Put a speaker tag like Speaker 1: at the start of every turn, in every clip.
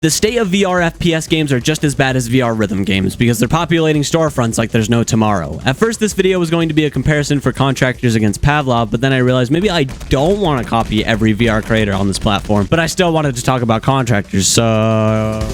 Speaker 1: The state of VR FPS games are just as bad as VR rhythm games because they're populating storefronts like there's no tomorrow. At first, this video was going to be a comparison for Contractors against Pavlov, but then I realized maybe I don't want to copy every VR creator on this platform, but I still wanted to talk about Contractors, so...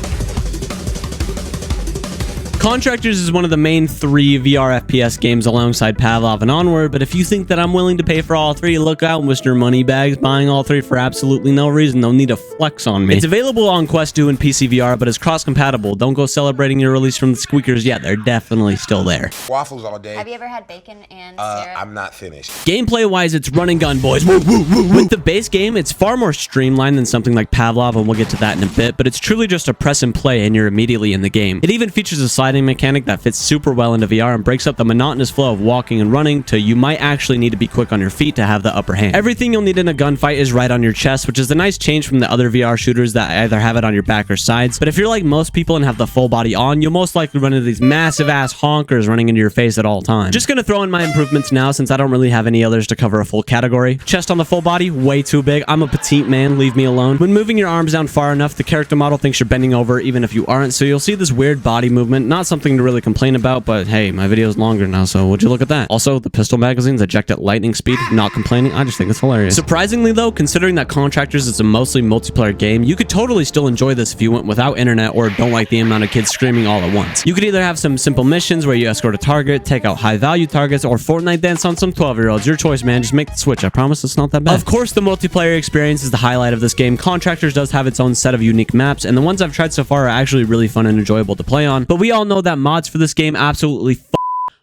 Speaker 1: Contractors is one of the main 3 VR FPS games alongside Pavlov and Onward, but if you think that I'm willing to pay for all 3, look out, Mr. Moneybags, buying all 3 for absolutely no reason. They'll need to flex on me. It's available on Quest 2 and PCVR, but it's cross-compatible. Don't go celebrating your release from the squeakers yet. They're definitely still there.
Speaker 2: Waffles all day.
Speaker 3: Have you ever had bacon and syrup?
Speaker 2: I'm not finished.
Speaker 1: Gameplay-wise, it's run and gun, boys. Woo, woo, woo, woo. With the base game, it's far more streamlined than something like Pavlov, and we'll get to that in a bit, but it's truly just a press and play, and you're immediately in the game. It even features a sliding mechanic that fits super well into VR and breaks up the monotonous flow of walking and running to you might actually need to be quick on your feet to have the upper hand. Everything you'll need in a gunfight is right on your chest, which is a nice change from the other VR shooters that either have it on your back or sides. But if you're like most people and have the full body on, you'll most likely run into these massive ass honkers running into your face at all times. Just gonna throw in my improvements now since I don't really have any others to cover a full category. Chest on the full body, way too big. I'm a petite man, leave me alone. When moving your arms down far enough, the character model thinks you're bending over even if you aren't, so you'll see this weird body movement. Not something to really complain about, but hey, my video is longer now, so would you look at that? Also, the pistol magazines eject at lightning speed. Not complaining, I just think it's hilarious. Surprisingly though, considering that Contractors is a mostly multiplayer game, you could totally still enjoy this if you went without internet or don't like the amount of kids screaming all at once. You could either have some simple missions where you escort a target, take out high value targets, or Fortnite dance on some 12-year-olds. Your choice, man. Just make the switch. I promise it's not that bad. Of course, the multiplayer experience is the highlight of this game. Contractors does have its own set of unique maps, and the ones I've tried so far are actually really fun and enjoyable to play on, but we all know that mods for this game absolutely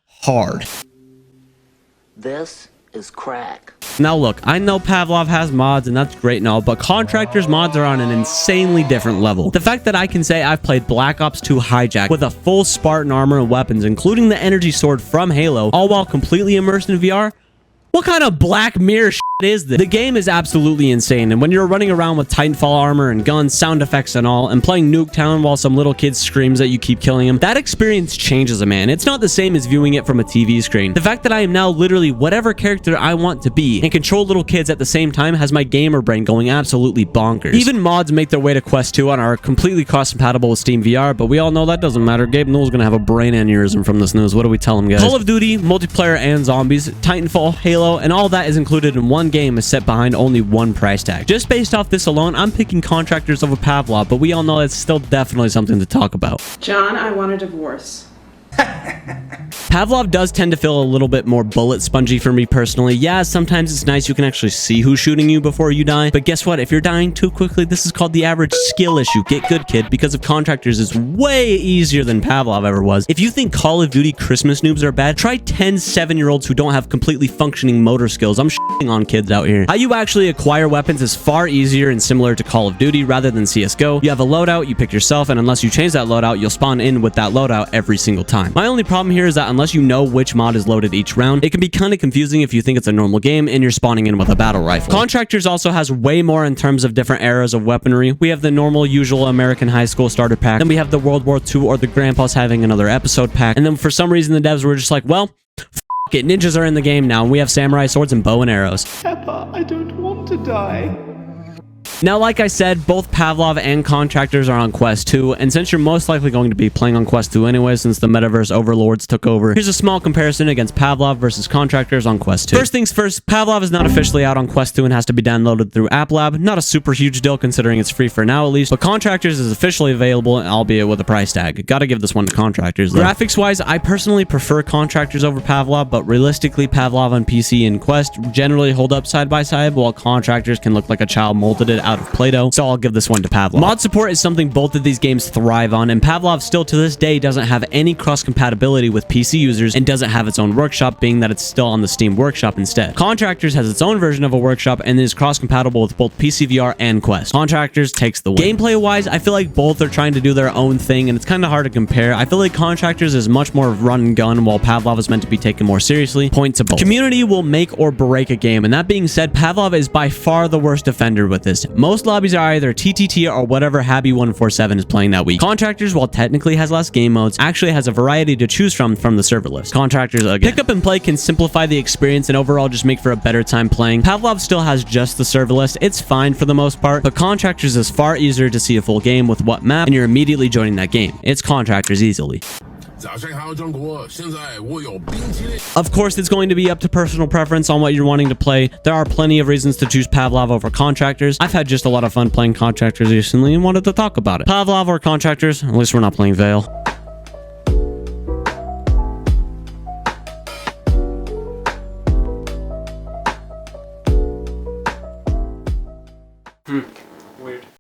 Speaker 1: hard.
Speaker 4: This is crack.
Speaker 1: Now look, I know Pavlov has mods and that's great and all, but Contractors mods are on an insanely different level. The fact that I can say I've played Black Ops 2 Hijack with a full Spartan armor and weapons, including the energy sword from Halo, all while completely immersed in VR? What kind of Black Mirror shit is this? The game is absolutely insane, and when you're running around with Titanfall armor and guns, sound effects and all, and playing Nuketown while some little kid screams that you keep killing him, that experience changes a man. It's not the same as viewing it from a TV screen. The fact that I am now literally whatever character I want to be and control little kids at the same time has my gamer brain going absolutely bonkers. Even mods make their way to Quest 2 and are completely cross-compatible with Steam VR, but we all know that doesn't matter. Gabe Newell's gonna have a brain aneurysm from this news. What do we tell him, guys? Call of Duty, multiplayer and zombies, Titanfall, Halo, and all that is included in one game is set behind only one price tag. Just based off this alone, I'm picking Contractors over Pavlov, but we all know it's still definitely something to talk about.
Speaker 5: John, I want a divorce.
Speaker 1: Pavlov does tend to feel a little bit more bullet spongy for me personally. Yeah, sometimes it's nice you can actually see who's shooting you before you die, but guess what? If you're dying too quickly, this is called the average skill issue. Get good, kid, because of Contractors is way easier than Pavlov ever was. If you think Call of Duty Christmas noobs are bad, try 10 7-year-olds who don't have completely functioning motor skills. I'm shitting on kids out here. How you actually acquire weapons is far easier and similar to Call of Duty rather than CSGO. You have a loadout, you pick yourself, and unless you change that loadout, you'll spawn in with that loadout every single time. My only problem here is that unless you know which mod is loaded each round, it can be kind of confusing if you think it's a normal game and you're spawning in with a battle rifle. Contractors also has way more in terms of different eras of weaponry. We have the normal, usual American high school starter pack. Then we have the World War II or the Grandpa's having another episode pack. And then for some reason, the devs were just like, well, f it, ninjas are in the game now, and we have samurai swords and bow and arrows.
Speaker 5: Peppa, I don't want to die.
Speaker 1: Now, like I said, both Pavlov and Contractors are on Quest 2, and since you're most likely going to be playing on Quest 2 anyway since the metaverse overlords took over, here's a small comparison against Pavlov versus Contractors on Quest 2. First things first, Pavlov is not officially out on Quest 2 and has to be downloaded through App Lab. Not a super huge deal considering it's free for now at least, but Contractors is officially available, albeit with a price tag. Gotta give this one to Contractors though. Graphics-wise, I personally prefer Contractors over Pavlov, but realistically, Pavlov on PC and Quest generally hold up side by side, while Contractors can look like a child molded it out of Play-Doh, so I'll give this one to Pavlov. Mod support is something both of these games thrive on, and Pavlov still to this day doesn't have any cross-compatibility with PC users and doesn't have its own workshop, being that it's still on the Steam Workshop instead. Contractors has its own version of a workshop and is cross-compatible with both PCVR and Quest. Contractors takes the win. Gameplay-wise, I feel like both are trying to do their own thing, and it's kind of hard to compare. I feel like Contractors is much more run and gun, while Pavlov is meant to be taken more seriously. Point to both. Community will make or break a game, and that being said, Pavlov is by far the worst offender with this. Most lobbies are either TTT or whatever Habby147 is playing that week. Contractors, while technically has less game modes, actually has a variety to choose from the server list. Contractors, again, pick up and play can simplify the experience and overall just make for a better time playing. Pavlov still has just the server list. It's fine for the most part, but Contractors is far easier to see a full game with what map, and you're immediately joining that game. It's Contractors easily. Of course, it's going to be up to personal preference on what you're wanting to play. There are plenty of reasons to choose Pavlov over Contractors. I've had just a lot of fun playing Contractors recently and wanted to talk about it. Pavlov or Contractors? At least we're not playing Veil.